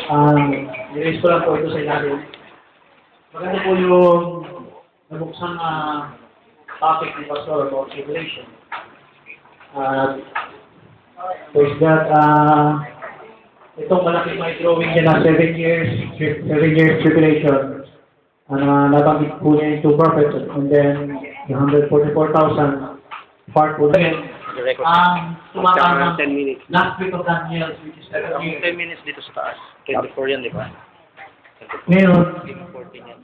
Nirelease ko lang po ito sa ilalim. Maganda po yung nabuksan na topic ni Pastor about tribulation. There's that, itong malaking may drawing niya na 7 years tribulation. Nabanggit po niya yung 2 prophets and then the 144,000 part po din. Tumatang 10 minutes. last week of Daniel, which is 7 years. 10 minutes dito sa taas. 24 yan, di ba? Ngayon, 14 yan.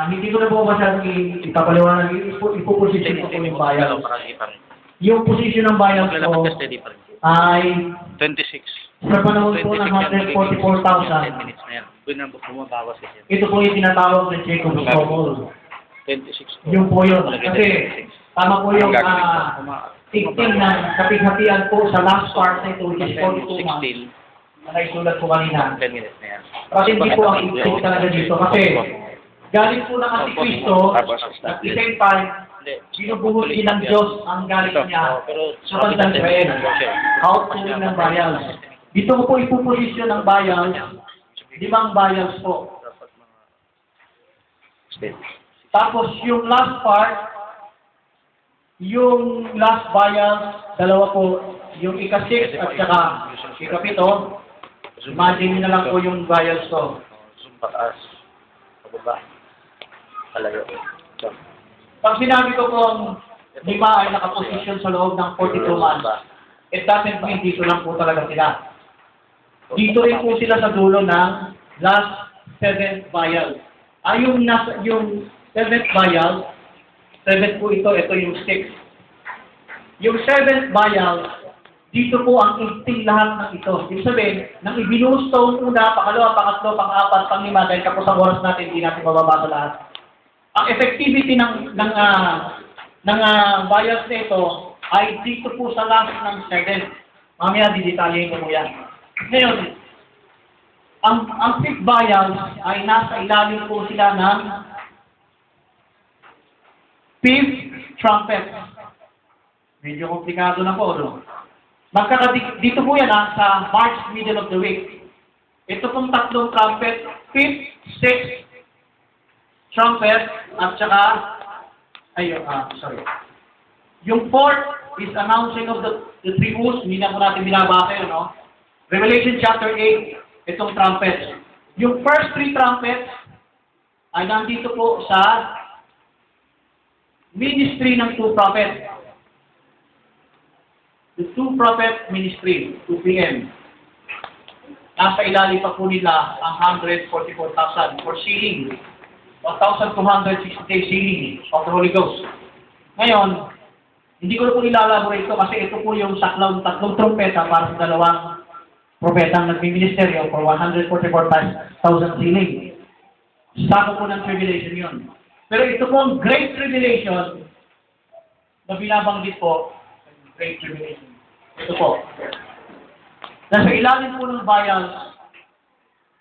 hindi ko na po masyadong ipapaliwanag, ipoposition ko po yung bayan. Yung position ng bayan ko ay 26. sa panahon po ng 144,000. 10 minutes na yan. Doon na bumabawas yan. Ito po yung tinatawag ng Jacob Stronghold. 26. Yung po yun. Kasi tama po yung tigting ng kapighatian po sa last part na ito, which is 42 months. Na naisulat po kanina. 10 minutes na yan. Kasi hindi po ang tigting talaga dito. Kasi galing po ng Antikristo, at the same time, binubuhos din ng Diyos ang galing niya sa bandang Israel. Outpouring ng bayals. Dito ko po ipuposisyon ng bayals, 5 bayals po. Tapos yung last part, yung last bayals, 2 po, yung ika-6 at saka ika-7. Imagine nyo na lang po yung bayals to. Pataas. Pababa. Talaga. Pag sinabi ko pong 5 ay nakaposisyon sa loob ng 42 months, it doesn't mean dito lang po talaga sila. Dito rin po sila sa dulo ng last 7th vial. Yung 7th vial, 7 po ito yung 6. Yung 7th vial, dito po ang 18 lahat ng ito. Ibig sabihin, nang ibinuhos to una, pangalawa, pangatlo, pang-4, pang-5, dahil kapos ang oras natin, hindi natin mababasa lahat. Ang effectivity ng bias nito ay dito po sa last ng 7. Mamaya didetalyin ko po yan. Ngayon, ang 5th bias ay nasa ilalim po sila ng 5th trumpet. Medyo komplikado na po, no? Dito po yan sa March middle of the week. Ito pong 3 trumpet, 5th, 6th, trumpet, at saka, yung 4th is announcing of the tributes, hindi na po natin binabasa yun, no? Revelation chapter 8, itong trumpet. Yung first 3 trumpets ay nandito po sa ministry ng 2 prophets. The 2 prophet ministry, 2 p.m. Nasa ilalim pa po nila ang 144,000 for sealing. 1,260 days sealing of the Holy Ghost. Ngayon, hindi ko na po ilalaborate ito kasi ito po yung saklaw ng 3 trumpeta para sa 2 propetang nagmi-ministeryo for 144,000 sealing. Sako po ng tribulation yun. Pero ito po ang Great Tribulation na binabanggit po, Great Tribulation. Ito po. Nasa ilalim po ng vials,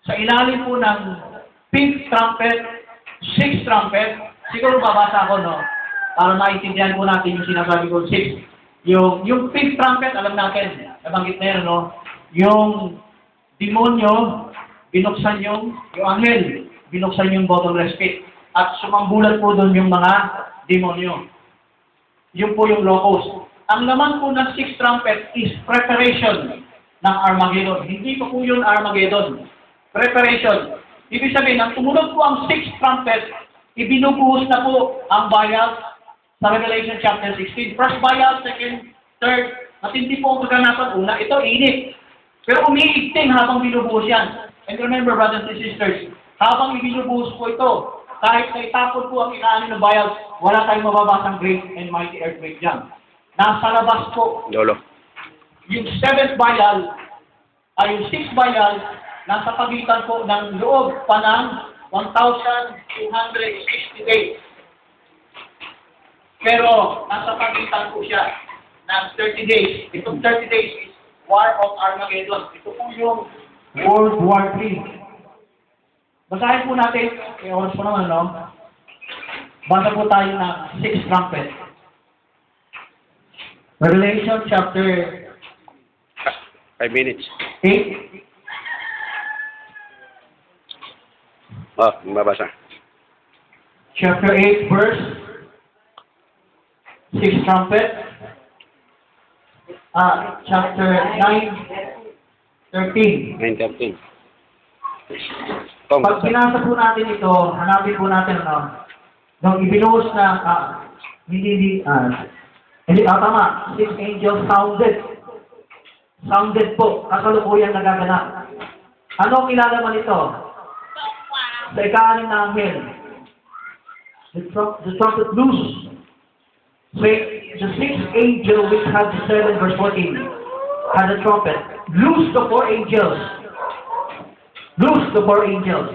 sa ilalim po ng 5th trumpet, 6th trumpet, siguro babasa ko, no? Para maintindihan po natin yung sinasabi ko, 6. Yung 5th trumpet, alam natin, nabanggit na yan, no? Yung demonyo, binuksan yung anghel, binuksan yung bottomless pit. At sumambulan po doon yung mga demonyo. Yun po yung locust. Ang laman po ng 6th trumpet is preparation ng Armageddon. Hindi pa po yun Armageddon. Preparation. Ibig sabihin, nang tumunod po ang 6th trumpet, ibinubuhos na po ang bayal sa Revelation chapter 16. First bayal, second, third, matindi po ang kaganapan. Una, ito, init. Pero umiigting habang binubuhos yan. And remember, brothers and sisters, habang ibinubuhos po ito, kahit na itapon po ang ikaano ng bayal, wala tayong mababasang great and mighty earthquake dyan. Nasa labas po. Lolo. Yung 7th vial, ay yung 6th vial, nasa pagitan po ng loob pa ng 1,260 days. Pero, nasa pagitan po siya ng 30 days. Itong 30 days is War of Armageddon. Ito po yung World War III. Basahin po natin, oras po naman, no? Basa po tayo ng 6th trumpet. Revelation chapter 5 minutes. 8. Oh, mababasa. Chapter 8, verse 6 trumpet. Chapter 9, 13. 9:13. Tom, Pag binasa po natin ito, hanapin po natin nung ibinuhos na, hindi, tama, 6 angels sounded po, kasalukuyan nagaganap. Ano ang ilalaman ito? Sa ika-6 na anghel, the trumpet loose. Say, the 6th angel which had the 7, verse 14, had a trumpet. Loose the 4 angels. Loose the 4 angels.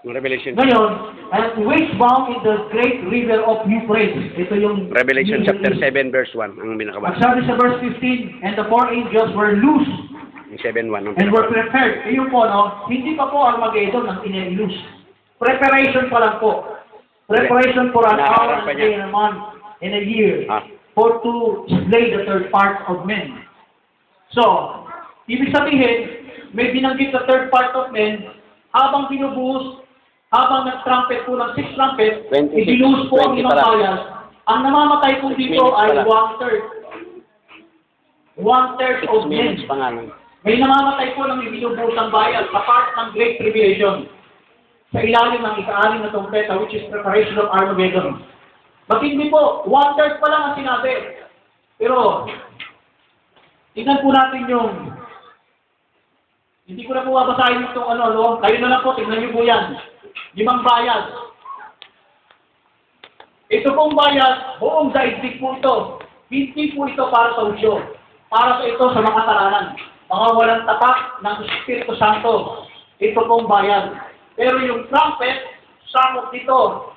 Revelation. Ngayon, and which bound in the great river of Euphrates. Ito yung Revelation chapter 7 verse 1 ang At binakabasa. sabi sa verse 15, and the 4 angels were loose Yung 7:1 ang and were prepared. Iyon po, hindi pa po Armageddon ang ina-loose. Preparation pa lang po. Preparation for an hour and a day and a month and a year for to slay the third part of men. So, ibig sabihin, may binanggit sa third part of men, habang binubuhos, habang nag-trumpet po ng 6 trumpet, 26, ibinuhos po ang 20 limang pala. bayan. Ang namamatay po dito 6 ay minutes pala. 1/3. 1/3 of 6 men. minutes pa nga lang. May namamatay po ng ibinubuhos ang bayan sa part ng Great Tribulation. Sa ilalim ng ika-6 na trumpeta, which is preparation of Armageddon. Matindi po, 1/3 pa lang ang sinabi. Pero, tingnan po natin yung, hindi ko na po babasahin itong kayo na lang po, tingnan niyo po yan. 5 bayad. Ito pong bayad, buong daigdig po ito. Hindi po ito para sa usyo. Para sa ito sa mga kasalanan. Mga walang tapak ng Espiritu Santo. Ito pong bayad. Pero yung trumpet, sakop dito.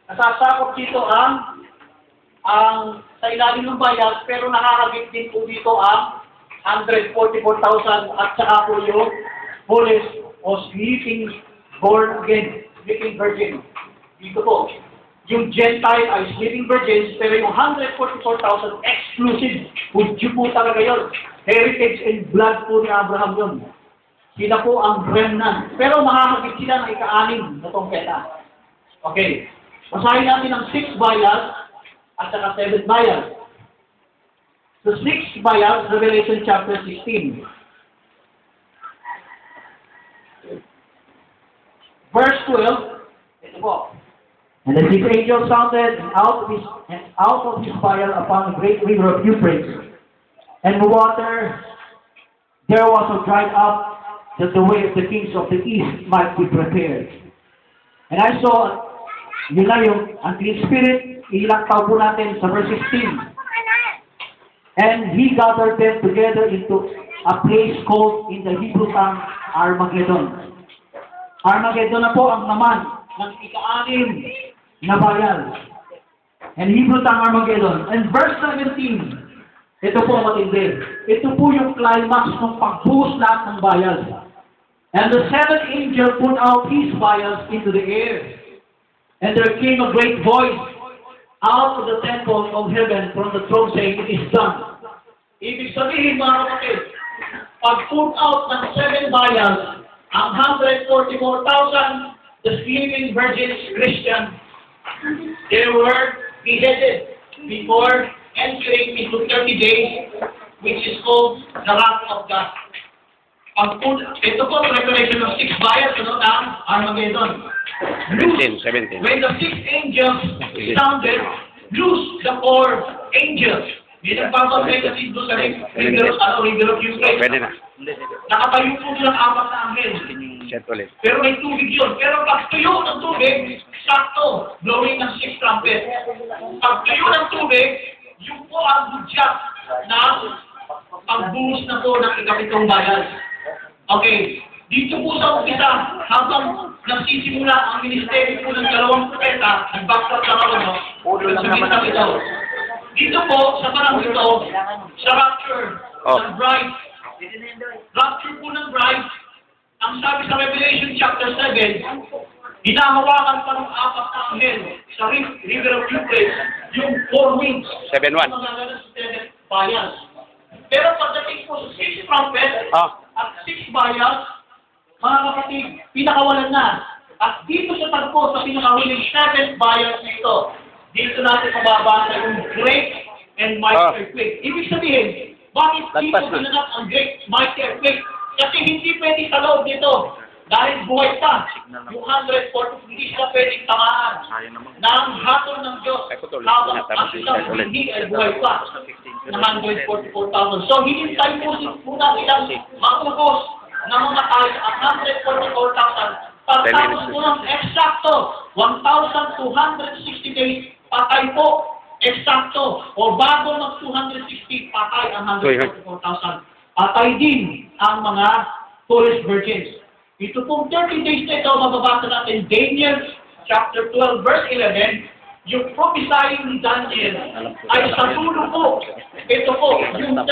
Nasasakop dito ang sa ilalim ng bayad, pero nakakagit din po dito ang 144,000 at saka po yung fullest o sleeping born again, sleeping virgin. Dito po. Yung Gentile ay sleeping virgins, pero yung 144,000 exclusive. Hudyo po talaga yun. Heritage and blood po ni Abraham yun. Sila po ang remnant. Pero makakagit sila ng ika-6 na trumpeta. Okay. Basahin natin ang 6 bayad at saka 7 bayad. So 6 bayad, Revelation chapter 16. Verse 12, ito po. And the 6th angel sounded out of his vial upon the great river of Euphrates, and the water there was dried up, that the way of the kings of the east might be prepared. And I saw, yun na yung unclean spirit, ilaktaw po natin sa verse 16. And he gathered them together into a place called in the Hebrew tongue Armageddon. Armageddon na po ang naman ng ika-6 na bayal. And Hebrew tongue Armageddon. And verse 17, ito po matindi. Ito po yung climax ng pagbuhos lahat ng bayal. And the 7th angel put out his vials into the air. And there came a great voice out of the temple of heaven from the throne saying, "It is done." Ibig sabihin, mga kapatid, pag-put out ng 7 vials, ang 144,000, the sleeping virgins Christian, they were beheaded before entering into 30 days, which is called the wrath of God. Ito po, preparation of 6 vials, ng Armageddon. 17. When the 6 angels sounded, loose the 4 angels. Hindi nagpapapagay doon sa river of Euphrates. Pwede na. Nakatayo po doon ang 4 na anghel. Chat ulit. Pero may tubig yun. Pero pag tuyo ng tubig, sakto, blowing ng 6 trumpet. Pag tuyo ng tubig, yun po ang budyak na pagbuhos na po ng ikapitong bayan. Okay, dito po sa umpisa, habang nagsisimula ang ministeryo po ng 2 propeta, nag-backtrack lang ako, no? Sa bitang ito. Dito po, sa panahon ito, sa rapture ng bride. Rapture po ng bride, ang sabi sa Revelation chapter 7, hinahawakan pa ng 4 na anghel sa river of Euphrates, yung 4 wings. 7:1. Bayas. Pero pagdating po sa 6 trumpet at 6 bayas, mga kapatid, pinakawalan na. At dito sa tagpo, sa pinakahuling 7 buyers na ito, dito natin mababasa yung great and mighty earthquake. Ibig sabihin, bakit dito Lagpas na. pinanap ang great mighty earthquake? Kasi hindi pwede sa loob dito. Dahil buhay pa. Yung 140, hindi sila pwedeng tamaan Sayang naman. ng hatol ng Diyos Ay, putol. habang Tapos ang isang ulit. hindi ay buhay pa na 144,000. So, hinintay po muna silang maubos na mamatay ang 144,000. Pagtapos po ng eksakto, 1,260 days, patay po, eksakto. O bago mag 260, patay ang 144,000. Patay din ang mga foolish virgins. Ito pong 30 days na ito, mababasa natin Daniel chapter 12, verse 11, yung prophesying ni Daniel ay sa dulo po. Ito po, yung 30